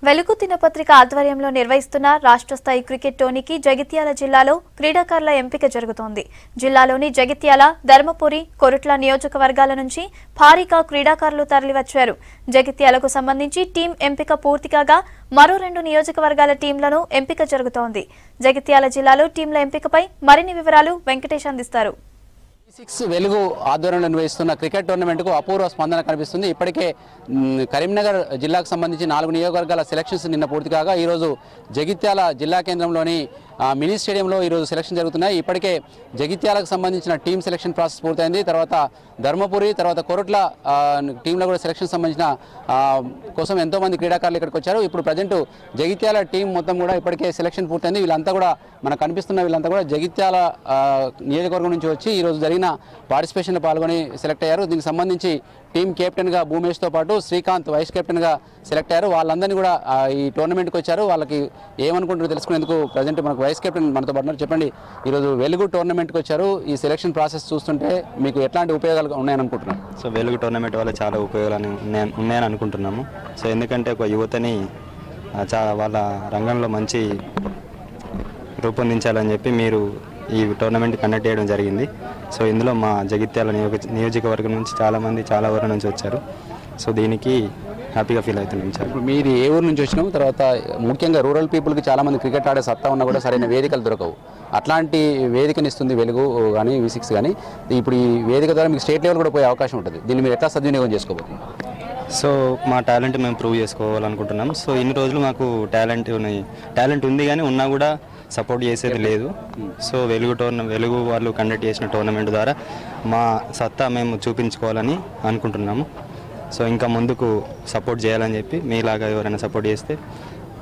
వెలుగు దినపత్రిక ఆధ్వర్యంలో నిర్వహిస్తున్న రాష్ట్ర స్థాయి క్రికెట్ టోర్నీకి జగిత్యాల జిల్లాలో క్రీడాకారుల ఎంపిక జరుగుతోంది. జిల్లాలోని జగిత్యాల, ధర్మపురి, కొరుట్ల నియోజకవర్గాల నుంచి భారీగా క్రీడాకారులు తరలివచ్చారు. జగిత్యాలకు సంబంధించి టీం ఎంపిక పూర్తి కాగా మరో 2 నియోజకవర్గాల టీంలను ఎంపిక జరుగుతోంది. జగిత్యాల జిల్లాలో టీంల ఎంపికపై మరిన్ని వివరాలు వెంకటేష్ అందిస్తారు. వెలుగు ఆధ్వర్యంలో నిర్వహిస్తున్న క్రికెట్ టోర్నమెంట్కు అపూర్వ స్పందన కనిపిస్తుంది. ఇప్పటికే కరీంనగర్ జిల్లాకు సంబంధించి 4 నియోజకవర్గాల సెలక్షన్స్ నిన్న పూర్తి కాగా ఈరోజు జగిత్యాల జిల్లా కేంద్రంలోని మినీ స్టేడియంలో ఈరోజు సెలక్షన్ జరుగుతున్నాయి. ఇప్పటికే జగిత్యాలకు సంబంధించిన టీం సెలక్షన్ ప్రాసెస్ పూర్తయింది. తర్వాత ధర్మపురి, తర్వాత కొరట్ల టీంలో కూడా సెలక్షన్ సంబంధించిన కోసం ఎంతోమంది క్రీడాకారులు ఇక్కడికి వచ్చారు. ఇప్పుడు ప్రజెంట్ జగిత్యాల టీం మొత్తం కూడా ఇప్పటికే సెలక్షన్ పూర్తయింది. వీళ్ళంతా కూడా మనకు కనిపిస్తున్న వీళ్ళంతా కూడా జగిత్యాల నియోజకవర్గం నుంచి వచ్చి ఈరోజు జరిగిన పార్టిసిపేషన్లో పాల్గొని సెలెక్ట్ అయ్యారు. దీనికి సంబంధించి టీం కెప్టెన్గా భూమేష్తో పాటు శ్రీకాంత్ వైస్ కెప్టెన్గా సెలెక్ట్ అయ్యారు. వాళ్ళందరినీ కూడా ఈ టోర్నమెంట్కి వచ్చారు. వాళ్ళకి ఏమనుకుంటారో తెలుసుకునేందుకు ప్రజెంట్ మనకు వైస్ కెప్టెన్ మనతో పాటు చెప్పండి, ఈరోజు వెలుగు టోర్నమెంట్కి వచ్చారు. ఈ సెలక్షన్ ప్రాసెస్ చూస్తుంటే మీకు ఎట్లాంటి ఉపయోగాలు ఉన్నాయని అనుకుంటున్నారు? సో వెలుగు టోర్నమెంట్ వల్ల చాలా ఉపయోగాలు ఉన్నాయని అనుకుంటున్నాము. సో ఎందుకంటే ఒక యువతని వాళ్ళ రంగంలో మంచి రూపొందించాలని చెప్పి మీరు ఈ టోర్నమెంట్ కండక్ట్ చేయడం జరిగింది. సో ఇందులో మా జగిత్యాల నియోజకవర్గం నుంచి చాలా ఊరు నుంచి వచ్చారు. సో దీనికి హ్యాపీగా ఫీల్ అవుతున్నాం సార్. ఇప్పుడు మీరు ఏ ఊరు నుంచి వచ్చినాము, తర్వాత ముఖ్యంగా రూరల్ పీపుల్కి చాలామంది క్రికెట్ ఆడే సత్తా ఉన్నా కూడా సరైన వేదికలు దొరకవు. అట్లాంటి వేదికనిస్తుంది వెలుగు కానీ V6 కానీ. ఇప్పుడు ఈ వేదిక ద్వారా మీకు స్టేట్ లెవెల్ కూడా పోయే అవకాశం ఉంటుంది. దీన్ని మీరు ఎట్లా సద్వినియోగం చేసుకోబోతున్నారు? సో మా టాలెంట్ మేము ప్రూవ్ చేసుకోవాలనుకుంటున్నాం. సో ఇన్ని రోజులు మాకు టాలెంట్ ఉంది కానీ ఉన్నా కూడా సపోర్ట్ చేసేది లేదు. సో వెలుగు వాళ్ళు కండక్ట్ చేసిన టోర్నమెంట్ ద్వారా మా సత్తా మేము చూపించుకోవాలని అనుకుంటున్నాము. సో ఇంకా ముందుకు సపోర్ట్ చేయాలని చెప్పి మీలాగా ఎవరైనా సపోర్ట్ చేస్తే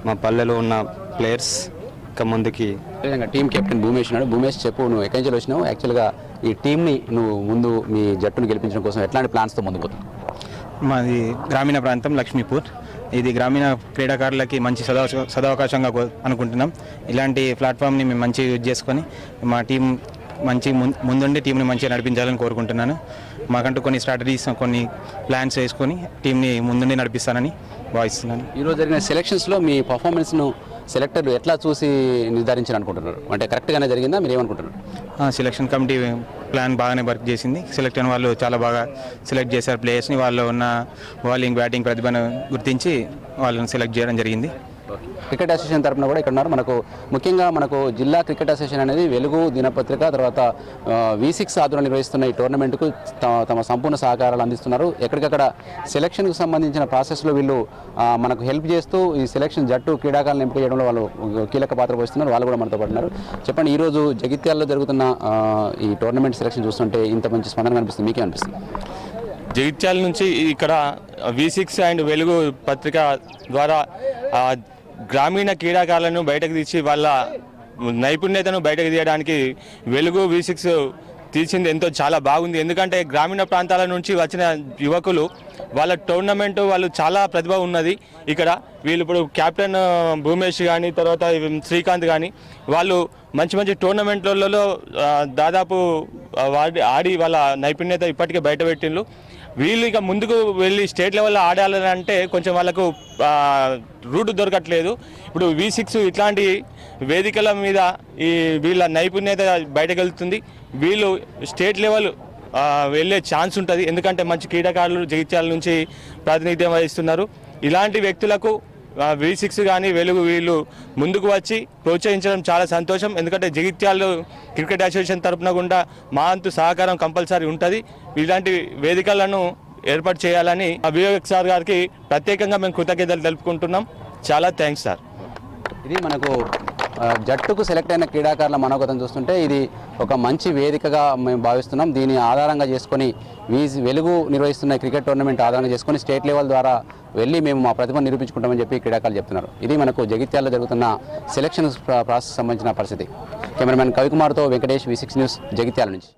మా పల్లెలో ఉన్న ప్లేయర్స్ ఇంకా ముందుకి. టీం కెప్టెన్ భూమేష్ ఉన్నాడు. భూమేష్ చెప్పు, నువ్వు ఎక్కడి నుంచి వచ్చినావు? యాక్చువల్గా ఈ టీంని నువ్వు ముందు మీ జట్టును గెలిపించడం కోసం ఎట్లాంటి ప్లాన్స్తో ముందుకు పోతున్నావు? మాది గ్రామీణ ప్రాంతం లక్ష్మీపూర్. ఇది గ్రామీణ క్రీడాకారులకి మంచి సదవకాశంగా అనుకుంటున్నాం. ఇలాంటి ప్లాట్ఫామ్ని మేము మంచిగా యూజ్ చేసుకొని మా టీం మంచి ముందుండి టీంని మంచిగా నడిపించాలని కోరుకుంటున్నాను. మాకంటూ కొన్ని స్ట్రాటజీస్, కొన్ని ప్లాన్స్ వేసుకొని టీంని ముందుండి నడిపిస్తానని భావిస్తున్నాను. ఈరోజు జరిగిన సెలక్షన్స్లో మీ పర్ఫార్మెన్స్ను సెలెక్టర్లు ఎట్లా చూసి నిర్ధారించారు అనుకుంటున్నారు? అంటే కరెక్ట్గానే జరిగిందా? మీరు ఏమనుకుంటున్నారు? సెలక్షన్ కమిటీ ప్లాన్ బాగానే వర్క్ చేసింది. సెలెక్ట్ అయిన వాళ్ళు చాలా బాగా సెలెక్ట్ చేశారు ప్లేయర్స్ని. వాళ్ళు ఉన్న బౌలింగ్, బ్యాటింగ్ ప్రతిభను గుర్తించి వాళ్ళని సెలెక్ట్ చేయడం జరిగింది. క్రికెట్ అసోసియేషన్ తరఫున కూడా ఇక్కడ ఉన్నారు. ముఖ్యంగా మనకు జిల్లా క్రికెట్ అసోసియేషన్ అనేది వెలుగు దినపత్రిక తర్వాత V6 ఆధ్వర్యంలో నిర్వహిస్తున్న ఈ టోర్నమెంట్కు తమ సంపూర్ణ సహకారాలు అందిస్తున్నారు. ఎక్కడికక్కడ సెలక్షన్కు సంబంధించిన ప్రాసెస్లో వీళ్ళు మనకు హెల్ప్ చేస్తూ ఈ సెలక్షన్ జట్టు క్రీడాకారులను ఎంపిక చేయడంలో వాళ్ళు కీలక పాత్ర పోస్తున్నారు. వాళ్ళు కూడా మనతో పడుతున్నారు. చెప్పండి, ఈరోజు జగిత్యాలలో జరుగుతున్న ఈ టోర్నమెంట్ సెలక్షన్ చూస్తుంటే ఇంత మంచి స్పందన కనిపిస్తుంది, మీకే అనిపిస్తుంది? జగిత్యాల నుంచి ఇక్కడ V6 అండ్ వెలుగు పత్రిక ద్వారా గ్రామీణ క్రీడాకారులను బయటకు తీసి వాళ్ళ నైపుణ్యతను బయటకు తీయడానికి వెలుగు V6 తీసింది ఎంతో చాలా బాగుంది. ఎందుకంటే గ్రామీణ ప్రాంతాల నుంచి వచ్చిన యువకులు వాళ్ళ టోర్నమెంటు వాళ్ళు చాలా ప్రతిభ ఉన్నది ఇక్కడ. వీళ్ళు ఇప్పుడు కెప్టెన్ భూమేష్ కానీ తర్వాత శ్రీకాంత్ కానీ వాళ్ళు మంచి టోర్నమెంట్లలో దాదాపు ఆడి వాళ్ళ నైపుణ్యత ఇప్పటికే బయటపెట్టిండ్రు. వీళ్ళు ఇక ముందుకు వెళ్ళి స్టేట్ లెవెల్లో ఆడాలని అంటే కొంచెం వాళ్ళకు రూట్ దొరకట్లేదు. ఇప్పుడు V6 ఇట్లాంటి వేదికల మీద ఈ వీళ్ళ నైపుణ్యత బయటకు వెళ్తుంది. వీళ్ళు స్టేట్ లెవెల్ వెళ్ళే ఛాన్స్ ఉంటుంది. ఎందుకంటే మంచి క్రీడాకారులు జగిత్యాల నుంచి ప్రాతినిధ్యం వహిస్తున్నారు. ఇలాంటి వ్యక్తులకు V6 కానీ వెలుగు వీళ్ళు ముందుకు వచ్చి ప్రోత్సహించడం చాలా సంతోషం. ఎందుకంటే జగిత్యాల క్రికెట్ అసోసియేషన్ తరఫున కూడా మా అంతు సహకారం కంపల్సరీ ఉంటుంది. ఇలాంటి వేదికలను ఏర్పాటు చేయాలని వివేక్ సార్ గారికి ప్రత్యేకంగా మేము కృతజ్ఞతలు తెలుపుకుంటున్నాం. చాలా థ్యాంక్స్ సార్. ఇది మనకు జట్టుకు సెలెక్ట్ అయిన క్రీడాకారుల మనోగతం చూస్తుంటే ఇది ఒక మంచి వేదికగా మేము భావిస్తున్నాం. దీన్ని ఆధారంగా చేసుకొని వెలుగు నిర్వహిస్తున్న క్రికెట్ టోర్నమెంట్ ఆధారంగా చేసుకొని స్టేట్ లెవెల్ ద్వారా వెళ్ళి మేము మా ప్రతిభను నిరూపించుకుంటామని చెప్పి క్రీడాకారులు చెప్తున్నారు. ఇది మనకు జగిత్యాలలో జరుగుతున్న సెలక్షన్ ప్రాసెస్ సంబంధించిన పరిస్థితి. కెమెరామెన్ కవికుమార్తో వెంకటేష్, V6 న్యూస్, జగిత్యాల నుంచి.